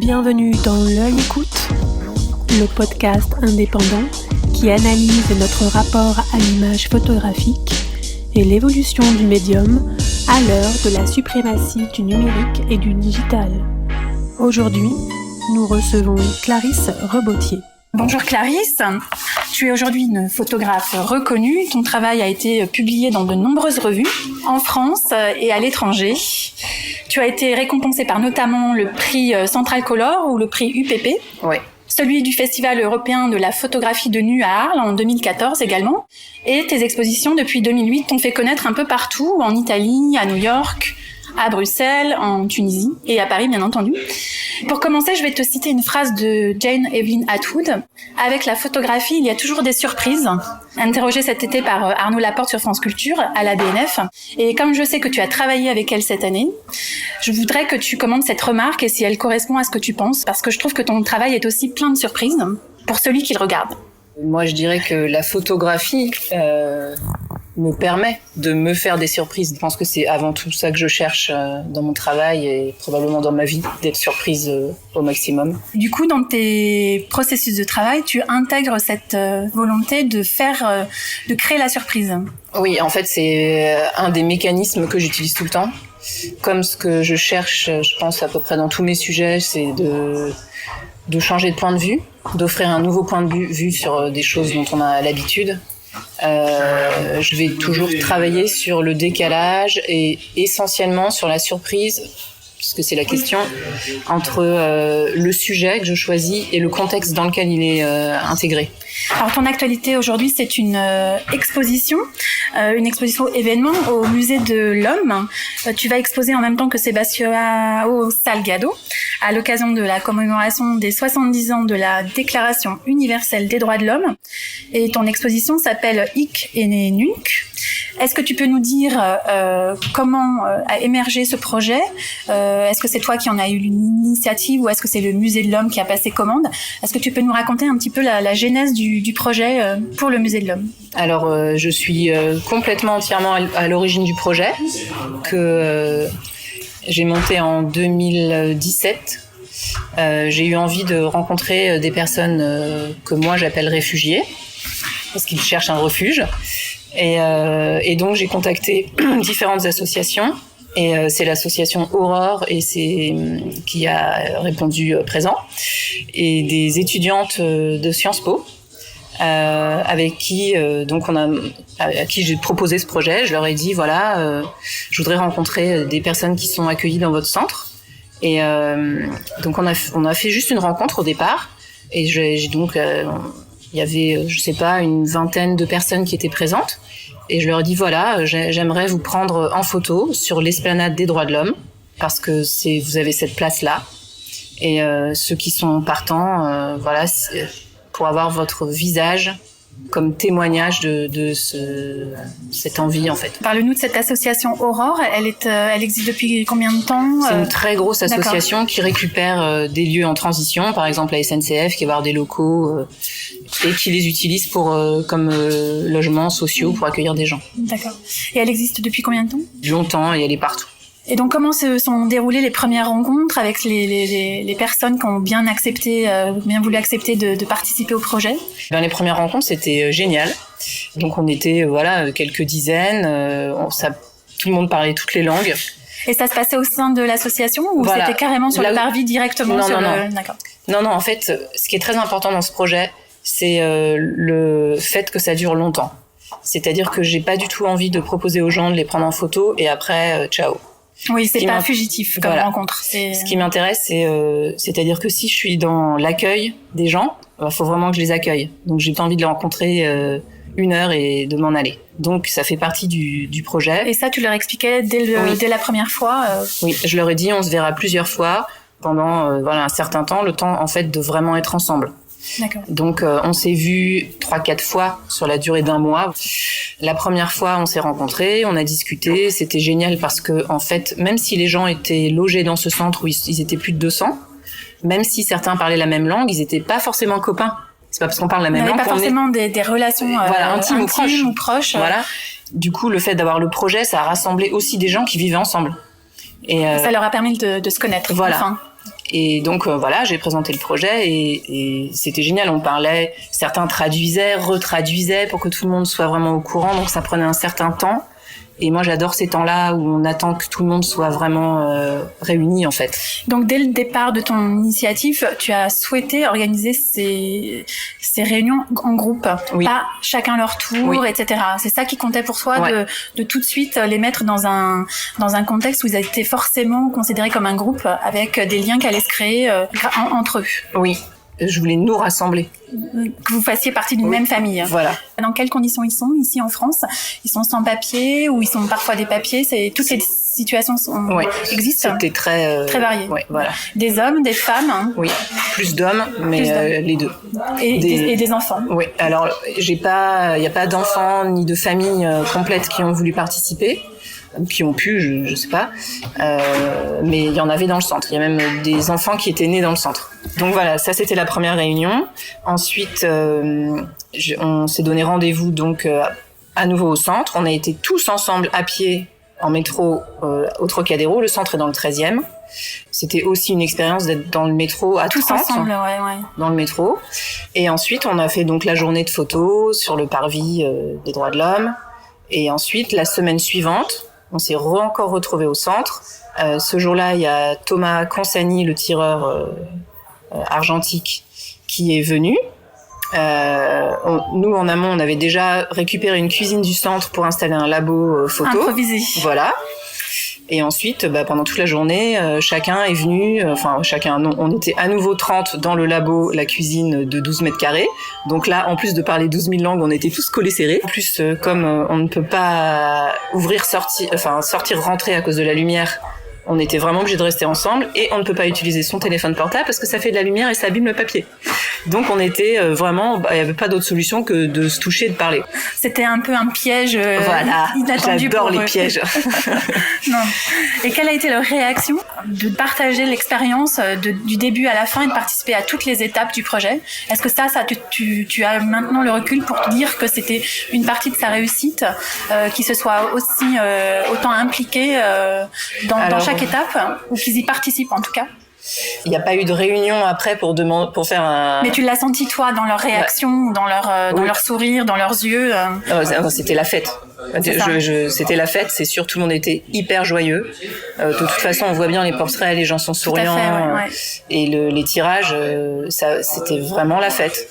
Bienvenue dans L'Œil Écoute, le podcast indépendant qui analyse notre rapport à l'image photographique et l'évolution du médium à l'heure de la suprématie du numérique et du digital. Aujourd'hui, nous recevons Clarisse Rebotier. Bonjour Clarisse, tu es aujourd'hui une photographe reconnue. Ton travail a été publié dans de nombreuses revues, en France et à l'étranger. Tu as été récompensée par notamment le prix Central Color ou le prix UPP. Oui. Celui du Festival européen de la photographie de nu à Arles en 2014 également. Et tes expositions depuis 2008 t'ont fait connaître un peu partout, en Italie, à New York, à Bruxelles, en Tunisie et à Paris bien entendu. Pour commencer, je vais te citer une phrase de Jane Evelyn Atwood. Avec la photographie, il y a toujours des surprises. Interrogée cet été par Arnaud Laporte sur France Culture à la BNF. Et comme je sais que tu as travaillé avec elle cette année, je voudrais que tu commentes cette remarque et si elle correspond à ce que tu penses, parce que je trouve que ton travail est aussi plein de surprises pour celui qui le regarde. Moi, je dirais que la photographie me permet de me faire des surprises. Je pense que c'est avant tout ça que je cherche dans mon travail et probablement dans ma vie, d'être surprise au maximum. Du coup, dans tes processus de travail, tu intègres cette volonté de créer la surprise. Oui, en fait, c'est un des mécanismes que j'utilise tout le temps. Comme ce que je cherche, je pense à peu près dans tous mes sujets, c'est de changer de point de vue, d'offrir un nouveau point de vue sur des choses dont on a l'habitude. Je vais toujours travailler sur le décalage et essentiellement sur la surprise, puisque c'est la question, entre le sujet que je choisis et le contexte dans lequel il est intégré. Alors ton actualité aujourd'hui, c'est une exposition événement au musée de l'Homme. Tu vas exposer en même temps que Sebastião Salgado à l'occasion de la commémoration des 70 ans de la Déclaration universelle des droits de l'homme. Et ton exposition s'appelle Ik et Nunc. Est-ce que tu peux nous dire comment a émergé ce projet ? Est-ce que c'est toi qui en as eu l'initiative ou est-ce que c'est le musée de l'Homme qui a passé commande ? Est-ce que tu peux nous raconter un petit peu la genèse du projet pour le musée de l'Homme ? Alors, je suis complètement entièrement à l'origine du projet que j'ai monté en 2017. J'ai eu envie de rencontrer des personnes que moi j'appelle réfugiés parce qu'ils cherchent un refuge. Et donc j'ai contacté différentes associations et c'est l'association Aurore et c'est qui a répondu présent et des étudiantes de Sciences Po avec qui à qui j'ai proposé ce projet. Je leur ai dit voilà, je voudrais rencontrer des personnes qui sont accueillies dans votre centre et donc on a fait juste une rencontre au départ et j'ai donc il y avait, je sais pas, une vingtaine de personnes qui étaient présentes. Et je leur ai dit, voilà, j'aimerais vous prendre en photo sur l'esplanade des droits de l'homme, parce que vous avez cette place-là. Et ceux qui sont partants, voilà, pour avoir votre visage comme témoignage de cette envie, en fait. Parle-nous de cette association Aurore. Elle existe depuis combien de temps ? C'est une très grosse association qui récupère des lieux en transition, par exemple la SNCF qui va avoir des locaux et qui les utilise comme logements sociaux pour accueillir des gens. D'accord. Et elle existe depuis combien de temps ? Longtemps et elle est partout. Et donc, comment se sont déroulées les premières rencontres avec les personnes qui ont bien voulu accepter de participer au projet ? Les premières rencontres, c'était génial. Donc, on était, quelques dizaines. Tout le monde parlait toutes les langues. Et ça se passait au sein de l'association ou c'était carrément sur le parvis directement ? Non. D'accord. Non, en fait, ce qui est très important dans ce projet, c'est le fait que ça dure longtemps. C'est-à-dire que j'ai pas du tout envie de proposer aux gens de les prendre en photo et après, ciao. Oui, c'est pas fugitif comme rencontre. Ce qui m'intéresse, c'est-à-dire que si je suis dans l'accueil des gens, faut vraiment que je les accueille. Donc, j'ai pas envie de les rencontrer une heure et de m'en aller. Donc, ça fait partie du projet. Et ça, tu leur expliquais dès la première fois Oui, je leur ai dit, on se verra plusieurs fois pendant un certain temps, le temps en fait de vraiment être ensemble. D'accord. Donc, on s'est vus 3-4 fois sur la durée d'un mois. La première fois, on s'est rencontrés, on a discuté. C'était génial parce que, en fait, même si les gens étaient logés dans ce centre où ils étaient plus de 200, même si certains parlaient la même langue, ils étaient pas forcément copains. C'est pas parce qu'on parle la même langue qu'on pas forcément des relations intimes ou proches. Voilà. Du coup, le fait d'avoir le projet, ça a rassemblé aussi des gens qui vivaient ensemble. Et ça leur a permis de se connaître. Voilà. Enfin. Et donc voilà, j'ai présenté le projet et c'était génial. On parlait, certains traduisaient, retraduisaient pour que tout le monde soit vraiment au courant. Donc ça prenait un certain temps. Et moi, j'adore ces temps-là où on attend que tout le monde soit vraiment réuni, en fait. Donc, dès le départ de ton initiative, tu as souhaité organiser ces réunions en groupe, oui. Pas chacun leur tour, oui. Etc. C'est ça qui comptait pour toi, ouais. de tout de suite les mettre dans un contexte où ils étaient forcément considérés comme un groupe avec des liens qui allaient se créer entre eux. Oui. Je voulais nous rassembler. Que vous fassiez partie d'une même famille. Voilà. Dans quelles conditions ils sont ici en France? Ils sont sans papier ou ils sont parfois des papiers? Toutes les situations existent. C'était très varié. Ouais, voilà. Des hommes, des femmes. Hein. Oui, plus d'hommes, mais les deux. Et des enfants. Oui. Alors, il y a pas d'enfants ni de familles complètes qui ont voulu participer. Qui ont pu, je sais pas, mais il y en avait dans le centre. Il y a même des enfants qui étaient nés dans le centre. Donc voilà, ça c'était la première réunion. Ensuite, on s'est donné rendez-vous donc à nouveau au centre. On a été tous ensemble à pied en métro au Trocadéro. Le centre est dans le 13e. C'était aussi une expérience d'être dans le métro à tous ensemble, dans le métro. Et ensuite, on a fait donc la journée de photos sur le parvis des droits de l'homme. Et ensuite, la semaine suivante, on s'est encore retrouvés au centre. Ce jour-là, il y a Thomas Consani, le tireur argentique, qui est venu. Nous, en amont, on avait déjà récupéré une cuisine du centre pour installer un labo photo. Improvisé. Voilà. Et ensuite, pendant toute la journée, chacun est venu, on était à nouveau 30 dans le labo, la cuisine de 12 mètres carrés. Donc là, en plus de parler 12 000 langues, on était tous collés serrés. En plus, comme on ne peut pas sortir, rentrer à cause de la lumière, on était vraiment obligés de rester ensemble et on ne peut pas utiliser son téléphone portable parce que ça fait de la lumière et ça abîme le papier. Donc on était vraiment, il n'y avait pas d'autre solution que de se toucher et de parler. C'était un peu un piège inattendu. J'adore les pièges. Non. Et quelle a été leur réaction de partager l'expérience du début à la fin et de participer à toutes les étapes du projet? Est-ce que ça tu as maintenant le recul pour te dire que c'était une partie de sa réussite, qu'ils se soient aussi autant impliqués dans chaque étape, ou qu'ils y participent en tout cas? Il n'y a pas eu de réunion après pour faire un... Mais tu l'as senti toi dans leur réaction, dans leur sourire, dans leurs yeux. C'était la fête. C'était la fête, c'est sûr, tout le monde était hyper joyeux. De toute façon, on voit bien les portraits, les gens sont souriants. Tout à fait, et les tirages, c'était vraiment la fête.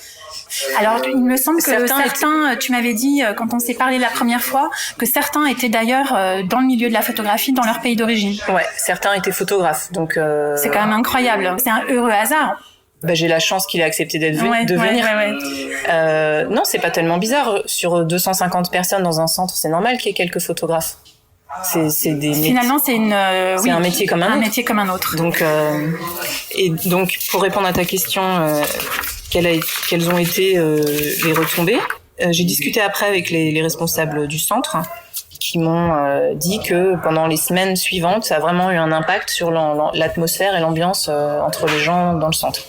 Alors, il me semble que certains, tu m'avais dit, quand on s'est parlé la première fois, que certains étaient d'ailleurs dans le milieu de la photographie dans leur pays d'origine. Ouais, certains étaient photographes, donc... C'est quand même incroyable. C'est un heureux hasard. J'ai la chance qu'il ait accepté de venir. Ouais. Non, c'est pas tellement bizarre. Sur 250 personnes dans un centre, c'est normal qu'il y ait quelques photographes. Finalement, c'est un métier comme un autre. Un métier comme un autre. Donc, et donc, pour répondre à ta question, quelles ont été les retombées, j'ai discuté après avec les responsables du centre qui m'ont dit que pendant les semaines suivantes, ça a vraiment eu un impact sur l'atmosphère et l'ambiance entre les gens dans le centre.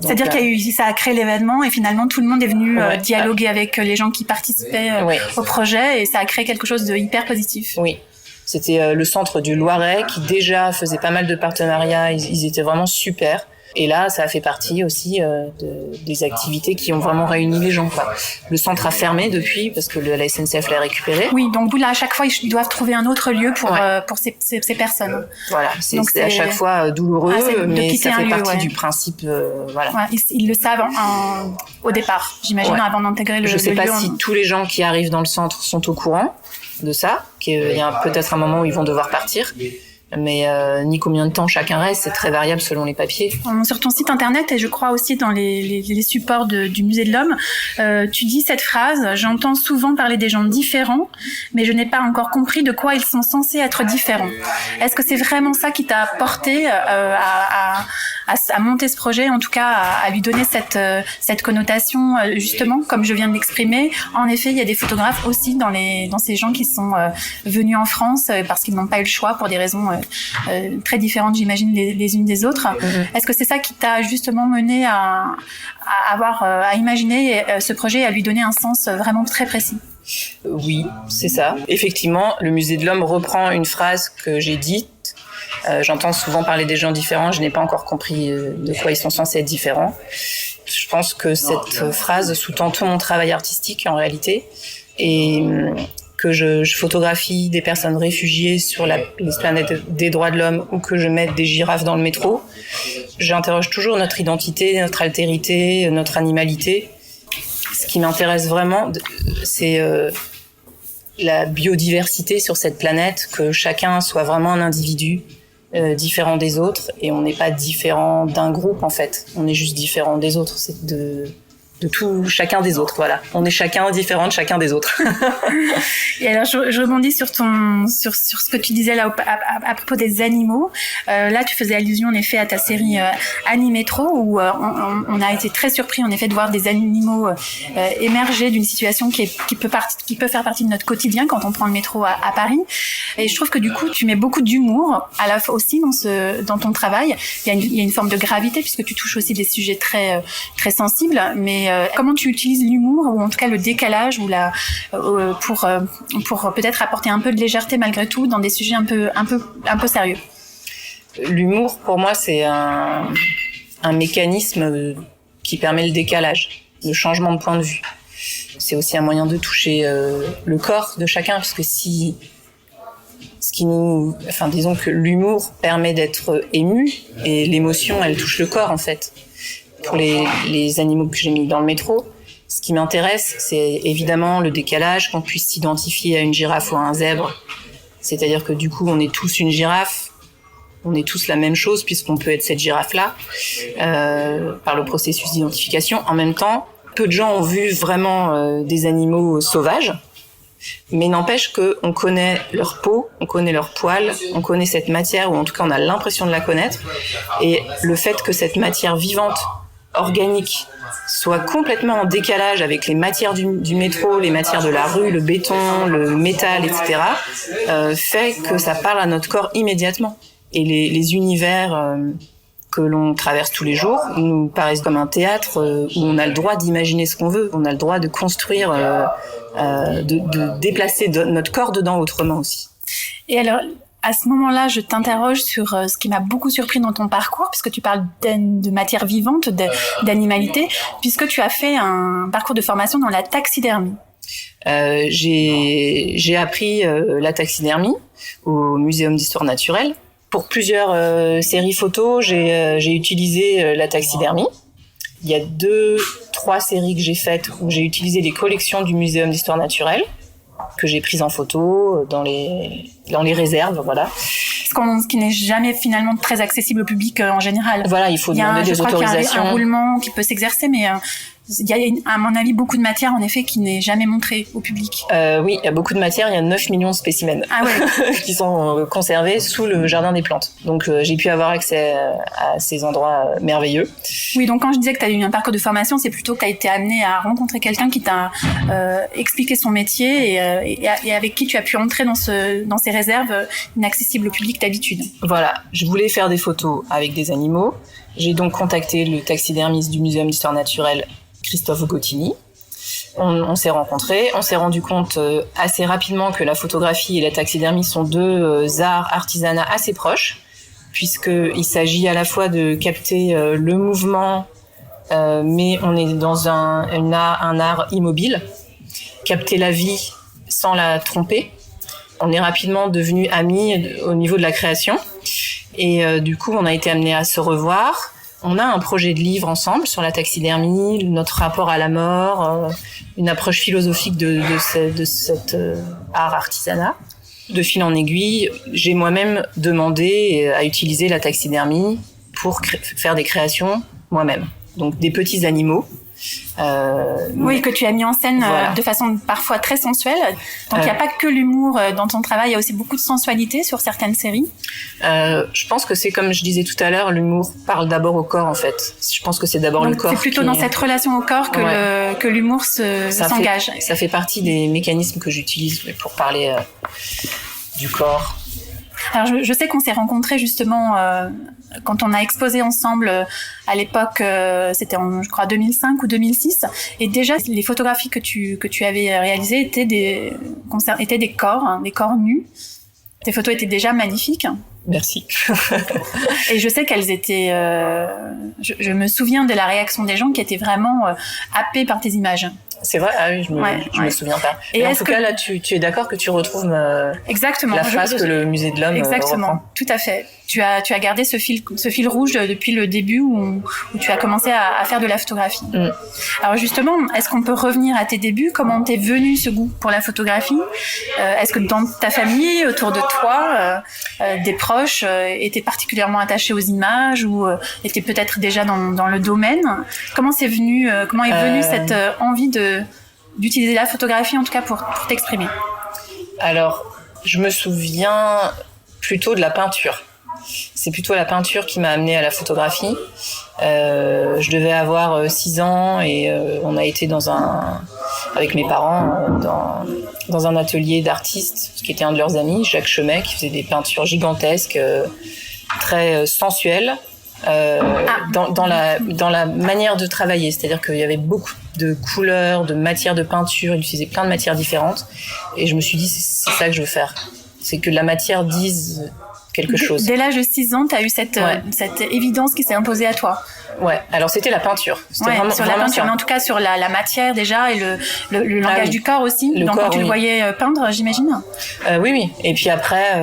Donc, c'est-à-dire ça a créé l'événement et finalement tout le monde est venu dialoguer avec les gens qui participaient au projet et ça a créé quelque chose de hyper positif. Oui. C'était le centre du Loiret qui déjà faisait pas mal de partenariats, ils étaient vraiment super. Et là, ça a fait partie aussi des activités qui ont vraiment réuni les gens, quoi. Le centre a fermé depuis parce que la SNCF l'a récupéré. Oui, donc là, à chaque fois, ils doivent trouver un autre lieu pour ces personnes. Voilà, c'est à chaque fois douloureux, mais ça fait partie du principe. Voilà. Ouais, ils le savent au départ, j'imagine, avant d'intégrer le lieu. Je sais pas si tous les gens qui arrivent dans le centre sont au courant de ça, qu'il y a peut-être un moment où ils vont devoir partir. Mais ni combien de temps chacun reste, c'est très variable selon les papiers. Sur ton site internet et je crois aussi dans les supports du Musée de l'Homme, tu dis cette phrase: j'entends souvent parler des gens différents, mais je n'ai pas encore compris de quoi ils sont censés être différents. Est-ce que c'est vraiment ça qui t'a porté à monter ce projet, en tout cas à lui donner cette connotation, justement, comme je viens de l'exprimer? En effet, il y a des photographes aussi dans ces gens qui sont venus en France parce qu'ils n'ont pas eu le choix pour des raisons très différentes, j'imagine, les unes des autres. Mm-hmm. Est-ce que c'est ça qui t'a justement mené à imaginer ce projet et à lui donner un sens vraiment très précis? Oui, c'est ça. Effectivement, le Musée de l'Homme reprend une phrase que j'ai dite J'entends souvent parler des gens différents, je n'ai pas encore compris de quoi ils sont censés être différents. Je pense que cette phrase sous-tend tout mon travail artistique en réalité, et que je photographie des personnes réfugiées sur l'esplanade des droits de l'homme ou que je mette des girafes dans le métro, j'interroge toujours notre identité, notre altérité, notre animalité. Ce qui m'intéresse vraiment, c'est la biodiversité sur cette planète, que chacun soit vraiment un individu différent des autres, et on n'est pas différent d'un groupe en fait, on est juste différent des autres, c'est de tout, chacun des autres, voilà. On est chacun différent de chacun des autres. Et alors, je rebondis sur ce que tu disais là à propos des animaux. Là, tu faisais allusion en effet à ta série Animétro, où on a été très surpris en effet de voir des animaux émerger d'une situation qui peut faire partie de notre quotidien quand on prend le métro à Paris. Et je trouve que du coup, tu mets beaucoup d'humour à la fois aussi dans ton travail. Il y a une forme de gravité puisque tu touches aussi des sujets très très sensibles, mais comment tu utilises l'humour, ou en tout cas le décalage, ou pour peut-être apporter un peu de légèreté malgré tout dans des sujets un peu sérieux. L'humour, pour moi, c'est un mécanisme qui permet le décalage, le changement de point de vue. C'est aussi un moyen de toucher le corps de chacun, parce que disons que l'humour permet d'être ému, et l'émotion, elle touche le corps en fait. Pour les animaux que j'ai mis dans le métro, ce qui m'intéresse, c'est évidemment le décalage, qu'on puisse s'identifier à une girafe ou à un zèbre. C'est-à-dire que du coup, on est tous une girafe, on est tous la même chose, puisqu'on peut être cette girafe-là, par le processus d'identification. En même temps, peu de gens ont vu vraiment des animaux sauvages, mais n'empêche qu'on connaît leur peau, on connaît leur poil, on connaît cette matière, ou en tout cas on a l'impression de la connaître, et le fait que cette matière vivante, organique, soit complètement en décalage avec les matières du métro, les matières de la rue, le béton, le métal, etc., fait que ça parle à notre corps immédiatement. Et les univers que l'on traverse tous les jours nous paraissent comme un théâtre où on a le droit d'imaginer ce qu'on veut, on a le droit de construire, de déplacer notre corps dedans autrement aussi. Et alors, à ce moment-là, je t'interroge sur ce qui m'a beaucoup surpris dans ton parcours, puisque tu parles de matière vivante, d'animalité, puisque tu as fait un parcours de formation dans la taxidermie. J'ai appris la taxidermie au Muséum d'histoire naturelle. Pour plusieurs séries photos, j'ai utilisé la taxidermie. Il y a 2-3 séries que j'ai faites où j'ai utilisé les collections du Muséum d'histoire naturelle, que j'ai prises en photo dans les réserves, voilà. Ce qui n'est jamais finalement très accessible au public en général. Voilà, il faut demander des autorisations. Il y a un roulement qui peut s'exercer, mais il y a, à mon avis, beaucoup de matière, en effet, qui n'est jamais montrée au public. Oui, il y a beaucoup de matière. Il y a 9 millions de spécimens qui sont conservés sous le jardin des plantes. Donc, j'ai pu avoir accès à ces endroits merveilleux. Oui, donc quand je disais que tu as eu un parcours de formation, c'est plutôt que tu as été amené à rencontrer quelqu'un qui t'a expliqué son métier et avec qui tu as pu entrer dans ces réserves inaccessibles au public d'habitude. Voilà, je voulais faire des photos avec des animaux. J'ai donc contacté le taxidermiste du Muséum d'histoire naturelle, Christophe Gottini. On s'est rencontrés, on s'est rendu compte assez rapidement que la photographie et la taxidermie sont deux arts, artisanats assez proches, puisqu'il s'agit à la fois de capter le mouvement, mais on est dans un art immobile, capter la vie sans la tromper. On est rapidement devenus amis au niveau de la création, et du coup on a été amenés à se revoir. On a un projet de livre ensemble sur la taxidermie, notre rapport à la mort, une approche philosophique de cet art artisanat. De fil en aiguille, j'ai moi-même demandé à utiliser la taxidermie pour faire des créations moi-même. Donc des petits animaux. Oui, que tu as mis en scène voilà. De façon parfois très sensuelle. Donc il n'y a pas que l'humour dans ton travail, il y a aussi beaucoup de sensualité sur certaines séries. Je pense que c'est comme je disais tout à l'heure, l'humour parle d'abord au corps en fait. Je pense que c'est d'abord donc, le corps. C'est plutôt dans cette relation au corps que l'humour s'engage. Ça fait partie des mécanismes que j'utilise pour parler du corps. Alors je sais qu'on s'est rencontrés justement quand on a exposé ensemble à l'époque, c'était en je crois 2005 ou 2006, et déjà les photographies que tu avais réalisées étaient des corps, des corps nus. Tes photos étaient déjà magnifiques. Merci. Et je sais qu'elles étaient... je me souviens de la réaction des gens qui étaient vraiment happés par tes images. C'est vrai? Ah oui, je me souviens pas. Et en tout cas, là, tu es d'accord que tu retrouves exactement. La phrase que le Musée de l'Homme exactement, reprend. Tout à fait. Tu as gardé ce fil rouge depuis le début où tu as commencé à faire de la photographie. Alors justement, est-ce qu'on peut revenir à tes débuts? Comment t'es venu ce goût pour la photographie? Est-ce que dans ta famille, autour de toi, des proches étaient particulièrement attachés aux images ou étaient peut-être déjà dans le domaine? Comment est venue cette envie d'utiliser la photographie, en tout cas pour t'exprimer? Alors, je me souviens plutôt de la peinture. C'est plutôt la peinture qui m'a amenée à la photographie. Je devais avoir 6 ans et on a été avec mes parents dans un atelier d'artistes, qui était un de leurs amis, Jacques Chemet, qui faisait des peintures gigantesques, très sensuelles. Dans la manière de travailler, c'est-à-dire qu'il y avait beaucoup de couleurs, de matières de peinture, il utilisait plein de matières différentes et je me suis dit c'est ça que je veux faire, c'est que la matière dise quelque chose. Dès l'âge de 6 ans, tu as eu cette évidence qui s'est imposée à toi. Ouais, alors c'était la peinture. C'était sur la peinture, mais en tout cas sur la matière déjà et le langage du corps aussi. Donc quand tu le voyais peindre, j'imagine. Oui. Et puis après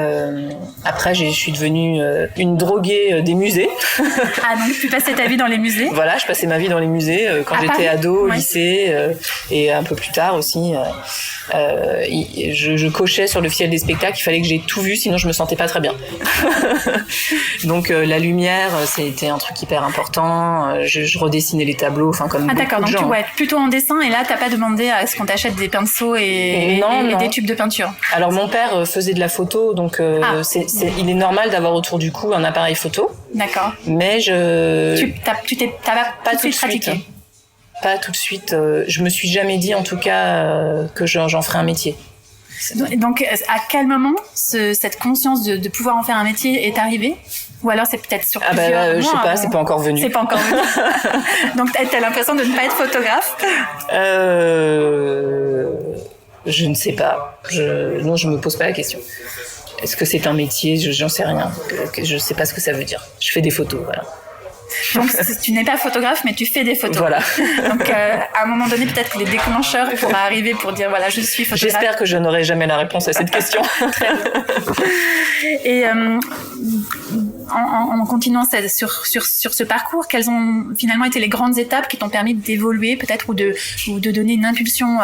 je suis devenue une droguée des musées. Ah, donc tu passais ta vie dans les musées. Voilà, je passais ma vie dans les musées quand j'étais ado, au lycée et un peu plus tard aussi. Je cochais sur le fichier des spectacles, il fallait que j'ai tout vu, sinon je me sentais pas très bien. Donc la lumière, c'était un truc hyper important. Je redessinais les tableaux, enfin comme beaucoup d'accord, de gens. Donc plutôt en dessin, et là t'as pas demandé à ce qu'on t'achète des pinceaux et des tubes de peinture. Alors mon père faisait de la photo, donc il est normal d'avoir autour du cou un appareil photo. D'accord. Mais t'as pas tout de suite pratiqué. Pas tout de suite. Je me suis jamais dit en tout cas que j'en ferais un métier. Donc, à quel moment cette conscience de pouvoir en faire un métier est arrivée? Ou alors c'est peut-être sur plusieurs mois? Je sais pas, c'est pas encore venu. C'est pas encore venu. Donc, t'as l'impression de ne pas être photographe? Je ne sais pas. Non, je me pose pas la question. Est-ce que c'est un métier? J'en sais rien. Je sais pas ce que ça veut dire. Je fais des photos, voilà. Donc tu n'es pas photographe, mais tu fais des photos. Voilà. Donc à un moment donné, peut-être que les déclencheurs pourraient arriver pour dire voilà, je suis photographe. J'espère que je n'aurai jamais la réponse à cette question. Très bien. Et en continuant sur ce parcours, quelles ont finalement été les grandes étapes qui t'ont permis d'évoluer peut-être ou de donner une impulsion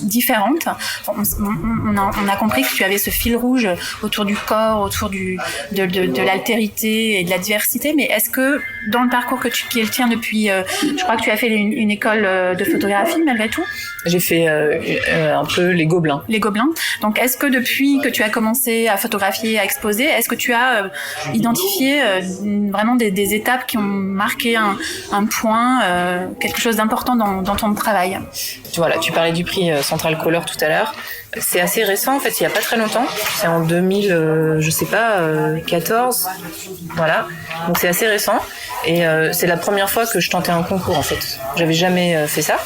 différente? On a compris que tu avais ce fil rouge autour du corps, autour de l'altérité et de la diversité, mais est-ce que dans le parcours qui est le tien depuis, je crois que tu as fait une école de photographie malgré tout? J'ai fait un peu les Gobelins. Les Gobelins. Donc, est-ce que depuis que tu as commencé à photographier, à exposer, est-ce que tu as identifié vraiment des étapes qui ont marqué un point, quelque chose d'important dans ton travail? Voilà, tu parlais du prix Central Color tout à l'heure. C'est assez récent, en fait, il y a pas très longtemps. C'est en 2014. Voilà. Donc c'est assez récent. Et c'est la première fois que je tentais un concours, en fait. J'avais jamais fait ça.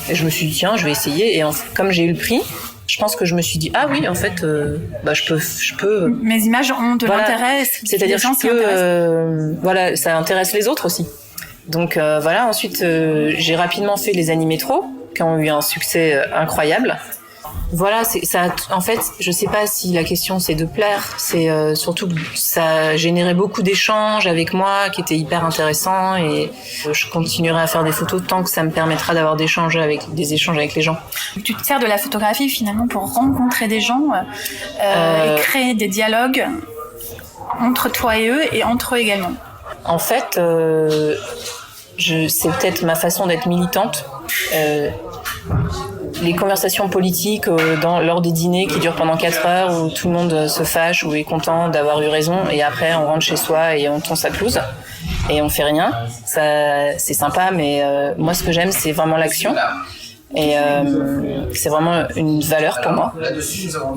Et je me suis dit, tiens, je vais essayer. Et comme j'ai eu le prix, je pense que je me suis dit, ah oui, en fait, je peux. Mes images ont de l'intérêt. C'est-à-dire que voilà, ça intéresse les autres aussi. Donc voilà, ensuite, j'ai rapidement fait les Animétros, qui ont eu un succès incroyable. Voilà, ça. En fait, je sais pas si la question c'est de plaire, c'est surtout que ça générait beaucoup d'échanges avec moi, qui étaient hyper intéressants, et je continuerai à faire des photos tant que ça me permettra d'avoir des échanges avec les gens. Tu te sers de la photographie finalement pour rencontrer des gens et créer des dialogues entre toi et eux et entre eux également. En fait, c'est peut-être ma façon d'être militante. Les conversations politiques lors des dîners qui durent pendant 4 heures où tout le monde se fâche ou est content d'avoir eu raison, et après on rentre chez soi et on tond sa pelouse et on fait rien. Ça, c'est sympa, mais moi ce que j'aime c'est vraiment l'action. Et c'est vraiment une valeur pour moi.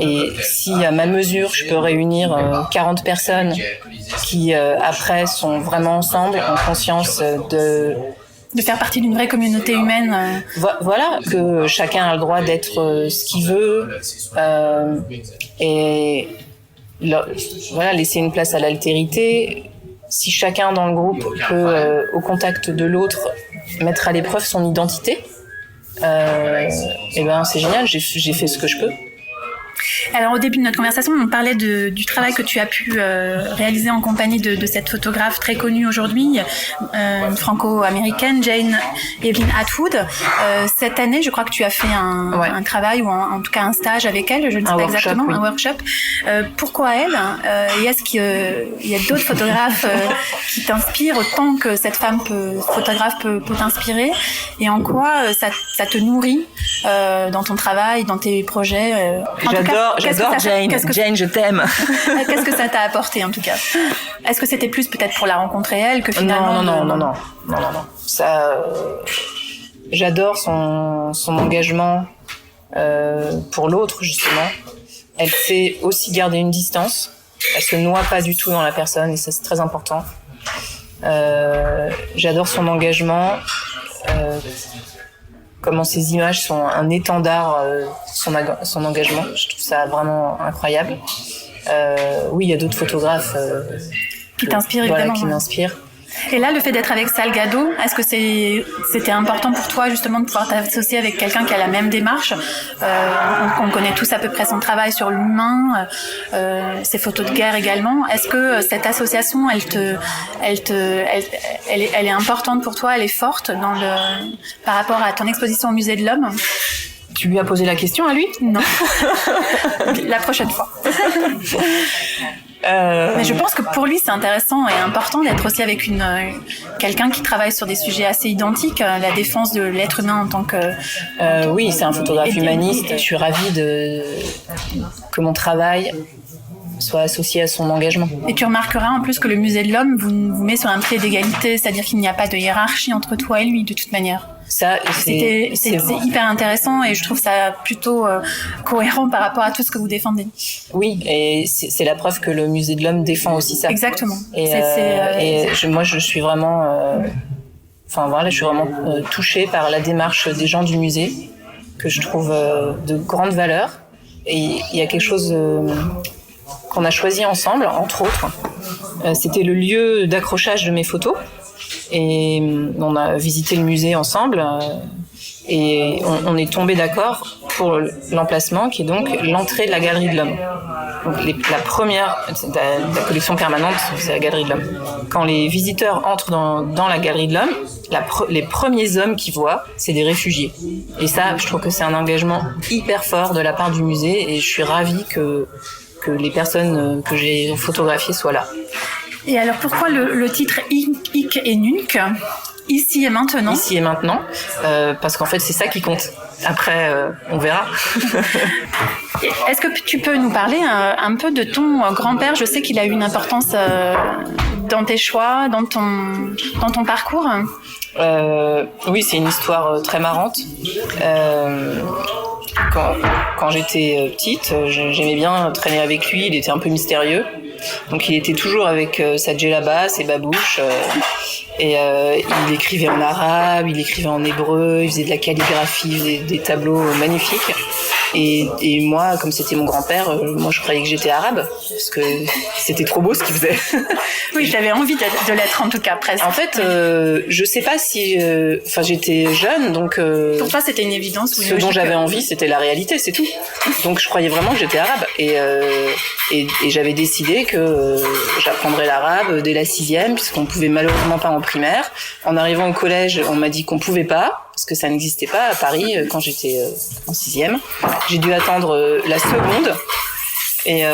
Et si à ma mesure je peux réunir 40 personnes qui après sont vraiment ensemble, en conscience de faire partie d'une vraie communauté humaine. Voilà, que chacun a le droit d'être ce qu'il veut. Et laisser une place à l'altérité. Si chacun dans le groupe peut, au contact de l'autre, mettre à l'épreuve son identité, c'est génial, j'ai fait ce que je peux. Alors au début de notre conversation, on parlait du travail que tu as pu réaliser en compagnie de cette photographe très connue aujourd'hui, une franco-américaine, Jane Evelyn Atwood. Cette année, je crois que tu as fait un travail ou en tout cas un stage avec elle, je ne sais pas exactement, un workshop. Pourquoi elle et est-ce qu'il y a d'autres photographes qui t'inspirent autant que cette femme photographe peut t'inspirer, et en quoi ça te nourrit dans ton travail, dans tes projets J'adore Jane. Jane, je t'aime. Qu'est-ce que ça t'a apporté en tout cas? Est-ce que c'était plus peut-être pour la rencontrer elle que finalement? Non. Ça, j'adore son engagement pour l'autre justement. Elle sait aussi garder une distance. Elle se noie pas du tout dans la personne et ça c'est très important. J'adore son engagement. Comment ces images sont un étendard, son engagement. Je trouve ça vraiment incroyable. Oui, il y a d'autres photographes qui t'inspirent, évidemment. Qui m'inspirent. Et là, le fait d'être avec Salgado, est-ce que c'était important pour toi justement de pouvoir t'associer avec quelqu'un qui a la même démarche? On connaît tous à peu près son travail sur l'humain, ses photos de guerre également. Est-ce que cette association, elle est importante pour toi? Elle est forte par rapport à ton exposition au Musée de l'Homme? Tu lui as posé la question à lui? Non. La prochaine fois. Mais je pense que pour lui c'est intéressant et important d'être aussi avec quelqu'un qui travaille sur des sujets assez identiques, la défense de l'être humain en tant que... oui, c'est un photographe humaniste. Je suis ravie que mon travail soit associé à son engagement. Et tu remarqueras en plus que le Musée de l'Homme vous met sur un pied d'égalité, c'est-à-dire qu'il n'y a pas de hiérarchie entre toi et lui de toute manière. Ça, c'est hyper intéressant et je trouve ça plutôt cohérent par rapport à tout ce que vous défendez. Oui, et c'est la preuve que le Musée de l'Homme défend aussi ça. Exactement. Moi, je suis vraiment, je suis vraiment touchée par la démarche des gens du musée que je trouve de grande valeur. Et il y a quelque chose qu'on a choisi ensemble, entre autres. C'était le lieu d'accrochage de mes photos. Et on a visité le musée ensemble et on est tombé d'accord pour l'emplacement qui est donc l'entrée de la Galerie de l'Homme. Donc la première, la collection permanente, c'est la Galerie de l'Homme. Quand les visiteurs entrent dans la Galerie de l'Homme, les premiers hommes qu'ils voient, c'est des réfugiés. Et ça, je trouve que c'est un engagement hyper fort de la part du musée et je suis ravie que les personnes que j'ai photographiées soient là. Et alors pourquoi le titre Hic et Nunc, ici et maintenant? Ici et maintenant, parce qu'en fait c'est ça qui compte. Après, on verra. Est-ce que tu peux nous parler un peu de ton grand-père? Je sais qu'il a eu une importance dans tes choix, dans ton parcours. Oui, c'est une histoire très marrante. Quand j'étais petite, j'aimais bien traîner avec lui. Il était un peu mystérieux. Donc il était toujours avec sa djellaba, ses babouches, et il écrivait en arabe, il écrivait en hébreu, il faisait de la calligraphie, il faisait des tableaux magnifiques. Et moi, comme c'était mon grand-père, moi je croyais que j'étais arabe, parce que c'était trop beau ce qu'il faisait. Oui, j'avais envie de l'être en tout cas, presque. En fait, je sais pas si... j'étais jeune, donc... Pour toi, c'était une évidence. Ce dont j'avais envie, c'était la réalité, c'est tout. Donc je croyais vraiment que j'étais arabe. Et j'avais décidé que j'apprendrais l'arabe dès la 6e, puisqu'on pouvait malheureusement pas en primaire. En arrivant au collège, on m'a dit qu'on pouvait pas, parce que ça n'existait pas à Paris quand j'étais en 6e. J'ai dû attendre la seconde, et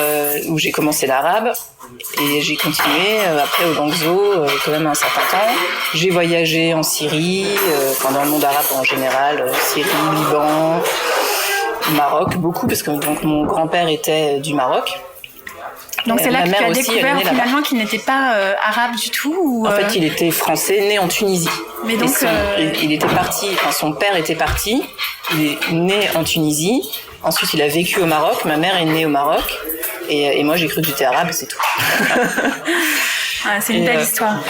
où j'ai commencé l'arabe, et j'ai continué après au Langzo quand même un certain temps. J'ai voyagé en Syrie, dans le monde arabe en général, Syrie, Liban, Maroc, beaucoup, parce que donc, mon grand-père était du Maroc. Donc c'est là que tu as découvert finalement qu'il n'était pas arabe du tout ou En fait, il était français, né en Tunisie. Mais donc il était parti, son père était parti, il est né en Tunisie. Ensuite, il a vécu au Maroc, ma mère est née au Maroc et moi j'ai cru que j'étais arabe, c'est tout. C'est une belle histoire.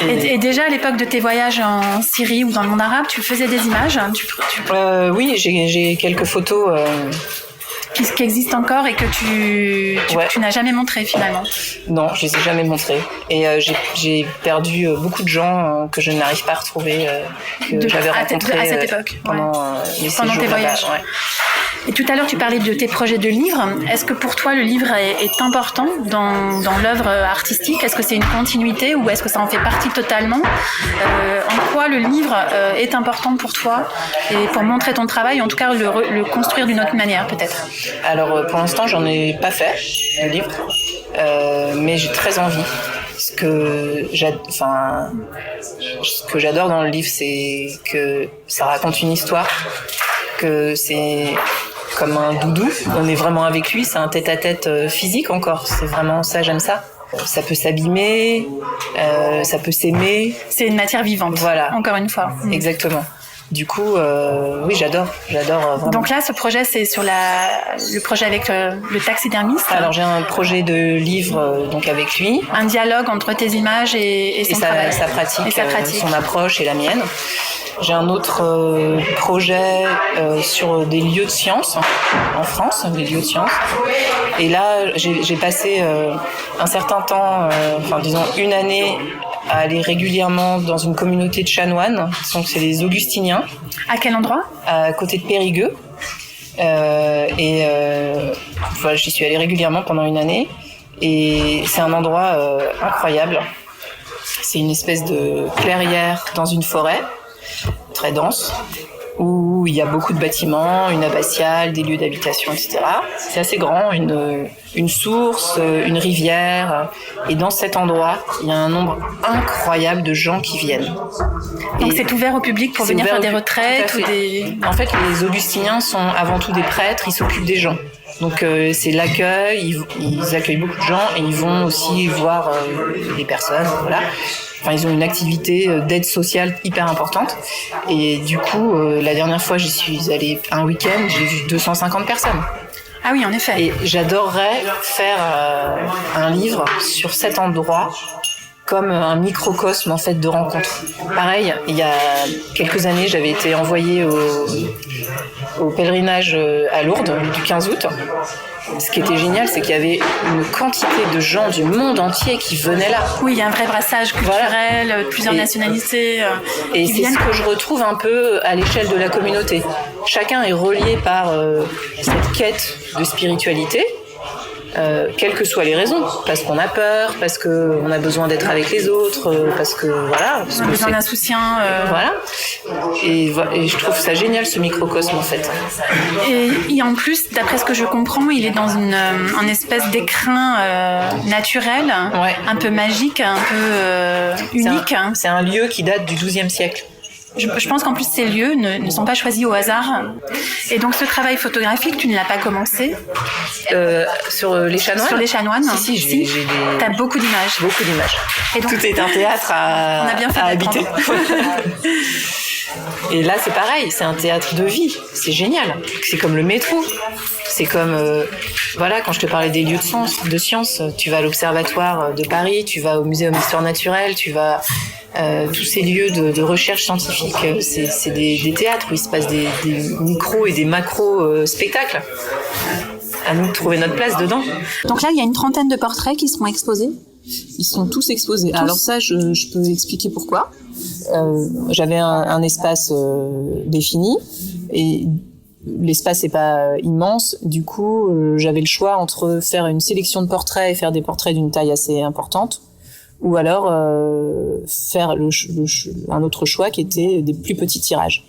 Et déjà à l'époque de tes voyages en Syrie ou dans le monde arabe, tu faisais des images? Oui, j'ai quelques photos qui existent encore et que tu n'as jamais montré finalement. Non, je les ai jamais montrés. Et j'ai perdu beaucoup de gens que je n'arrive pas à retrouver, que j'avais rencontrés à cette époque, pendant tes voyages. Ouais. Et tout à l'heure, tu parlais de tes projets de livres. Est-ce que pour toi, le livre est important dans l'œuvre artistique ? Est-ce que c'est une continuité ou est-ce que ça en fait partie totalement ? En quoi le livre est important pour toi et pour montrer ton travail, en tout cas le construire d'une autre manière peut-être ? Alors pour l'instant, j'en ai pas fait de livre, mais j'ai très envie. Ce que j'adore dans le livre, c'est que ça raconte une histoire, que c'est comme un doudou, on est vraiment avec lui, c'est un tête-à-tête physique encore, c'est vraiment ça, j'aime ça. Ça peut s'abîmer, ça peut s'aimer. C'est une matière vivante, voilà. Encore une fois. Exactement. Du coup, oui, j'adore vraiment. Donc là, ce projet, c'est sur le projet avec le taxidermiste. Alors j'ai un projet de livre donc avec lui. Un dialogue entre tes images et son travail. Sa pratique, son approche et la mienne. J'ai un autre projet sur des lieux de science en France, des lieux de science. Et là, j'ai passé un certain temps, disons une année, à aller régulièrement dans une communauté de chanoines. Donc c'est les Augustiniens. À quel endroit ? À côté de Périgueux. J'y suis allée régulièrement pendant une année. Et c'est un endroit incroyable. C'est une espèce de clairière dans une forêt très dense, où il y a beaucoup de bâtiments, une abbatiale, des lieux d'habitation, etc. C'est assez grand, une source, une rivière. Et dans cet endroit, il y a un nombre incroyable de gens qui viennent. Donc c'est ouvert au public pour venir faire des retraites ou des... En fait, les Augustiniens sont avant tout des prêtres, ils s'occupent des gens. Donc c'est l'accueil, ils accueillent beaucoup de gens et ils vont aussi voir des personnes, voilà. Enfin, ils ont une activité d'aide sociale hyper importante. Et du coup, la dernière fois, j'y suis allée un week-end, j'ai vu 250 personnes. Ah oui, en effet. Et j'adorerais faire un livre sur cet endroit comme un microcosme en fait de rencontres. Pareil, il y a quelques années, j'avais été envoyée au pèlerinage à Lourdes du 15 août. Ce qui était génial, c'est qu'il y avait une quantité de gens du monde entier qui venaient là. Oui, il y a un vrai brassage culturel, plusieurs nationalités. Et c'est ce que je retrouve un peu à l'échelle de la communauté. Chacun est relié par cette quête de spiritualité. Quelles que soient les raisons, parce qu'on a peur, parce qu'on a besoin d'être avec les autres, parce que voilà, on a besoin d'un soutien. Voilà. Et je trouve ça génial ce microcosme en fait. Et en plus, d'après ce que je comprends, il est dans un espèce d'écrin naturel, un peu magique, un peu unique. C'est un lieu qui date du XIIe siècle. Je pense qu'en plus ces lieux ne sont pas choisis au hasard. Et donc ce travail photographique, tu ne l'as pas commencé sur les chanoines. Sur les chanoines. Si, j'ai T'as beaucoup d'images. Beaucoup d'images. Et donc, tout est un théâtre à habiter. Et là, c'est pareil, c'est un théâtre de vie. C'est génial. C'est comme le métro. C'est comme, quand je te parlais des lieux de science, tu vas à l'Observatoire de Paris, tu vas au Muséum d'Histoire Naturelle, tu vas... tous ces lieux de recherche scientifique, c'est des théâtres où il se passe des micros et des macros spectacles. À nous de trouver notre place dedans. Donc là, il y a une trentaine de portraits qui seront exposés. Ils sont tous exposés. Alors ça, je peux expliquer pourquoi. J'avais un espace défini et l'espace n'est pas immense. Du coup, j'avais le choix entre faire une sélection de portraits et faire des portraits d'une taille assez importante, ou alors faire un autre choix qui était des plus petits tirages.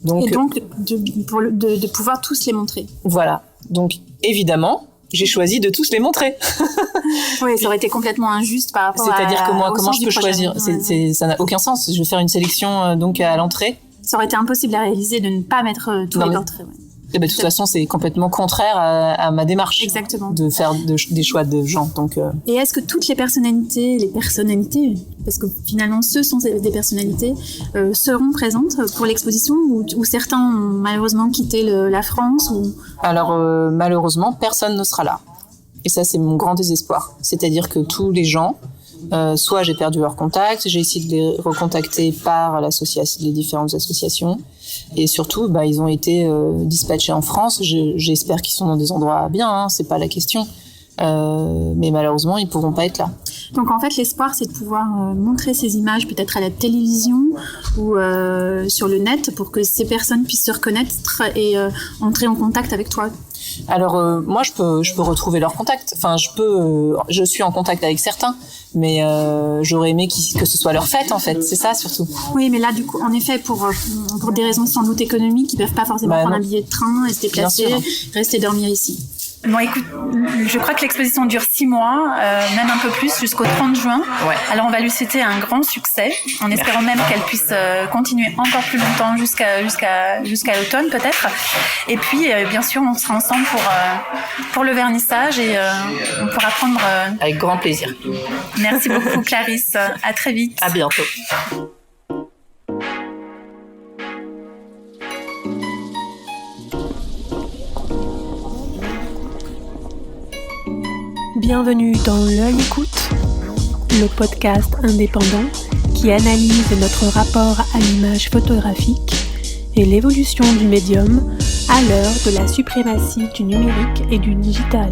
Donc de pouvoir tous les montrer. Voilà. Donc évidemment, j'ai choisi de tous les montrer. Oui, ça aurait été complètement injuste par rapport C'est-à-dire que moi, comment je peux choisir ? Ça n'a aucun sens. Je vais faire une sélection donc à l'entrée. Ça aurait été impossible à réaliser de ne pas mettre tous les portraits. Ouais. Et de toute façon, c'est complètement contraire à ma démarche. Exactement. De faire des choix de gens. Donc, Et est-ce que toutes les personnalités, parce que finalement ce sont des personnalités, seront présentes pour l'exposition ou certains ont malheureusement quitté la France Alors malheureusement, personne ne sera là. Et ça, c'est mon grand désespoir. C'est-à-dire que tous les gens soit j'ai perdu leur contact, j'ai essayé de les recontacter par les différentes associations, et surtout, ils ont été dispatchés en France. J'espère qu'ils sont dans des endroits bien, hein, c'est pas la question, mais malheureusement, ils pourront pas être là. Donc en fait, l'espoir, c'est de pouvoir montrer ces images peut-être à la télévision ou sur le net pour que ces personnes puissent se reconnaître et entrer en contact avec toi. Alors moi, je peux retrouver leur contact. Enfin, je suis en contact avec certains, mais j'aurais aimé que ce soit leur fête, en fait. C'est ça surtout. Oui, mais là, du coup, en effet, pour des raisons sans doute économiques, ils peuvent pas forcément prendre un billet de train et se déplacer, rester dormir ici. Bon, écoute, je crois que l'exposition dure 6 mois, même un peu plus, jusqu'au 30 juin. Ouais. Alors, on va lui souhaiter un grand succès, en espérant même qu'elle puisse continuer encore plus longtemps jusqu'à l'automne, peut-être. Et puis, bien sûr, on sera ensemble pour le vernissage et on pourra prendre... Avec grand plaisir. Merci beaucoup, Clarisse. À très vite. À bientôt. Bienvenue dans L'Œil Écoute, le podcast indépendant qui analyse notre rapport à l'image photographique et l'évolution du médium à l'heure de la suprématie du numérique et du digital.